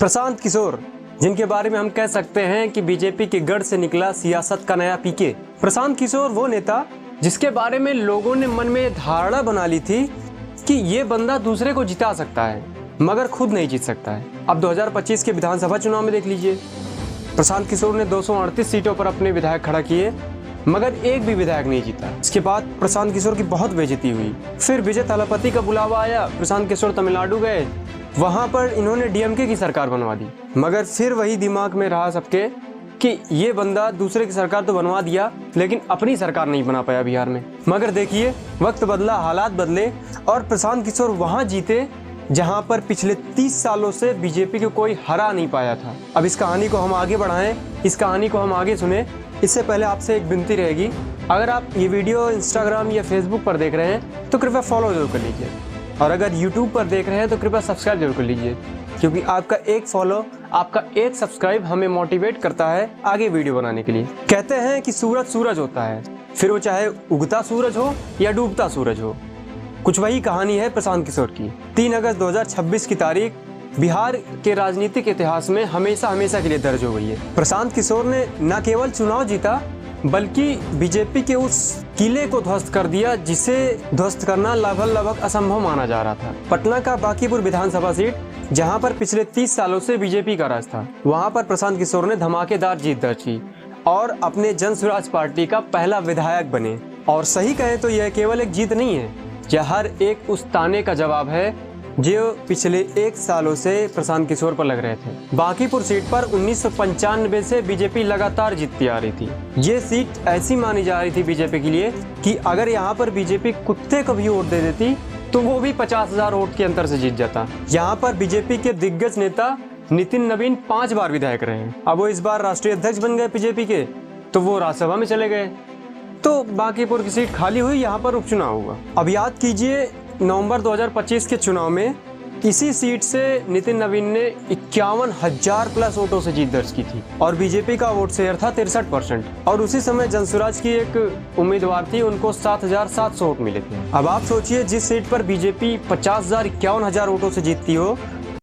प्रशांत किशोर, जिनके बारे में हम कह सकते हैं कि बीजेपी के गढ़ से निकला सियासत का नया पीके। प्रशांत किशोर वो नेता जिसके बारे में लोगों ने मन में धारणा बना ली थी कि ये बंदा दूसरे को जिता सकता है मगर खुद नहीं जीत सकता है। अब 2025 के विधानसभा चुनाव में देख लीजिए, प्रशांत किशोर ने 238 सीटों पर अपने विधायक खड़ा किए मगर एक भी विधायक नहीं जीता। इसके बाद प्रशांत किशोर की बहुत बेइज्जती हुई। फिर विजय थालापति का बुलावा आया, प्रशांत किशोर तमिलनाडु गए, वहां पर इन्होंने डीएमके की सरकार बनवा दी। मगर फिर वही दिमाग में रहा सबके कि ये बंदा दूसरे की सरकार तो बनवा दिया लेकिन अपनी सरकार नहीं बना पाया बिहार में। मगर देखिए, वक्त बदला, हालात बदले और प्रशांत किशोर वहां जीते जहां पर पिछले 30 सालों से बीजेपी को कोई हरा नहीं पाया था। अब इस कहानी को हम आगे बढ़ाएं, इस कहानी को हम आगे सुने। इससे पहले आपसे एक विनती रहेगी, अगर आप ये वीडियो इंस्टाग्राम या फेसबुक पर देख रहे हैं तो कृपया फॉलो जरूर कर लीजिए, और अगर यूट्यूब पर देख रहे हैं तो कृपया सब्सक्राइब जरूर कर लीजिए, क्योंकि आपका एक फॉलो, आपका एक सब्सक्राइब हमें मोटिवेट करता है आगे वीडियो बनाने के लिए। कहते हैं कि सूरज सूरज होता है, फिर वो चाहे उगता सूरज हो या डूबता सूरज हो। कुछ वही कहानी है प्रशांत किशोर की। 3 अगस्त 2026 की तारीख बिहार के राजनीतिक इतिहास में हमेशा हमेशा के लिए दर्ज हो गई है। प्रशांत किशोर ने न केवल चुनाव जीता बल्कि बीजेपी के उस किले को ध्वस्त कर दिया जिसे ध्वस्त करना लगभग असंभव माना जा रहा था। पटना का बांकीपुर विधानसभा सीट, जहां पर पिछले 30 सालों से बीजेपी का राज था, वहां पर प्रशांत किशोर ने धमाकेदार जीत दर्ज की और अपने जन स्वराज पार्टी का पहला विधायक बने। और सही कहें तो यह केवल एक जीत नहीं है, यह हर एक उस ताने का जवाब है जो पिछले 1 सालों से प्रशांत किशोर पर लग रहे थे। बांकीपुर सीट पर 1995 से बीजेपी लगातार जीतती आ रही थी। ये सीट ऐसी मानी जा रही थी बीजेपी के लिए कि अगर यहाँ पर बीजेपी कुत्ते को भी वोट दे देती तो वो भी 50,000 वोट के अंतर से जीत जाता। यहाँ पर बीजेपी के दिग्गज नेता नितिन नवीन 5 बार विधायक रहे। अब वो इस बार राष्ट्रीय अध्यक्ष बन गए बीजेपी के, तो वो राज्यसभा में चले गए, तो बांकीपुर की सीट खाली हुई, यहाँ पर उपचुनाव हुआ। अब याद कीजिए, नवंबर 2025 के चुनाव में इसी सीट से नितिन नवीन ने 51,000 प्लस वोटों से जीत दर्ज की थी और बीजेपी का वोट शेयर था 63%। और उसी समय जनसुराज की एक उम्मीदवार थी, उनको 7,700 वोट मिले थे। अब आप सोचिए, जिस सीट पर बीजेपी 50,000 51,000 वोटों से जीतती हो,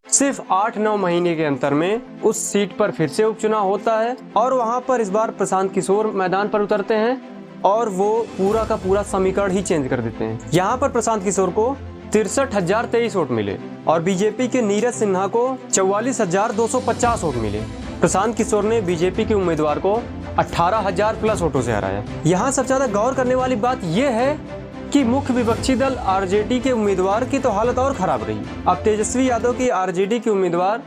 सिर्फ 8-9 महीने के अंतर में उस सीट पर फिर से उपचुनाव होता है और वहां पर इस बार प्रशांत किशोर मैदान पर उतरते हैं और वो पूरा का पूरा समीकरण ही चेंज कर देते हैं। यहाँ पर प्रशांत किशोर को 63,023 वोट मिले और बीजेपी के नीरज सिन्हा को 44,250 वोट मिले। प्रशांत किशोर ने बीजेपी के उम्मीदवार को 18,000 प्लस वोटों से हराया। यहाँ सबसे ज्यादा गौर करने वाली बात यह है कि मुख्य विपक्षी दल आरजेडी के उम्मीदवार की तो हालत और खराब रही। अब तेजस्वी यादव की आरजेडी की उम्मीदवार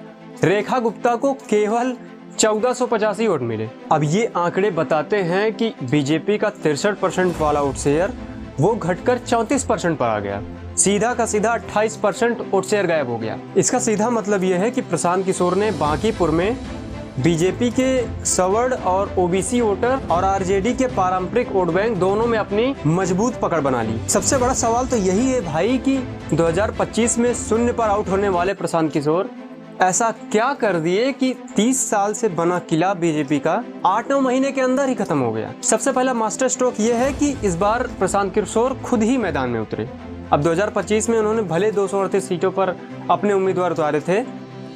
रेखा गुप्ता को केवल 1485 वोट मिले। अब ये आंकड़े बताते हैं कि बीजेपी का 63% वाला वोट शेयर वो घटकर 34% पर आ गया। सीधा का सीधा 28% वोट शेयर गायब हो गया। इसका सीधा मतलब यह है कि प्रशांत किशोर ने बांकीपुर में बीजेपी के सवर्ण और ओबीसी वोटर और आरजेडी के पारंपरिक वोट बैंक दोनों में अपनी मजबूत पकड़ बना ली। सबसे बड़ा सवाल तो यही है भाई कि 2025 में शून्य पर आउट होने वाले प्रशांत किशोर ऐसा क्या कर दिए कि 30 साल से बना किला बीजेपी का 8-9 महीने के अंदर ही खत्म हो गया। सबसे पहला मास्टर स्ट्रोक ये है कि इस बार प्रशांत किशोर खुद ही मैदान में उतरे। अब 2025 में उन्होंने भले 238 सीटों पर अपने उम्मीदवार उतारे थे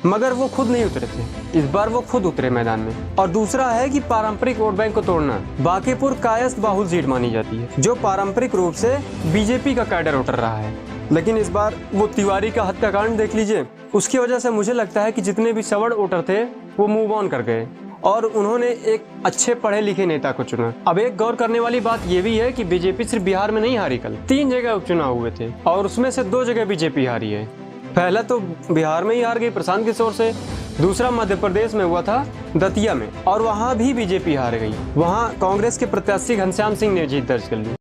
मगर वो खुद नहीं उतरे थे, इस बार वो खुद उतरे मैदान में। और दूसरा है कि पारंपरिक वोट बैंक को तोड़ना। बांकीपुर कायस्थ बाहुल सीट मानी जाती है जो पारंपरिक रूप से बीजेपी का कैडर वोटर रहा है, लेकिन इस बार वो तिवारी का हत्याकांड देख लीजिए, उसकी वजह से मुझे लगता है कि जितने भी सवर्ण वोटर थे वो मूव ऑन कर गए और उन्होंने एक अच्छे पढ़े लिखे नेता को चुना। अब एक गौर करने वाली बात ये भी है कि बीजेपी सिर्फ बिहार में नहीं हारी, कल 3 जगह उपचुनाव हुए थे और उसमें से 2 जगह बीजेपी हारी है। पहला तो बिहार में ही हार गई प्रशांत किशोर से, दूसरा मध्य प्रदेश में हुआ था दतिया में और वहां भी बीजेपी हार गई। वहां कांग्रेस के प्रत्याशी घनश्याम सिंह ने जीत दर्ज कर ली।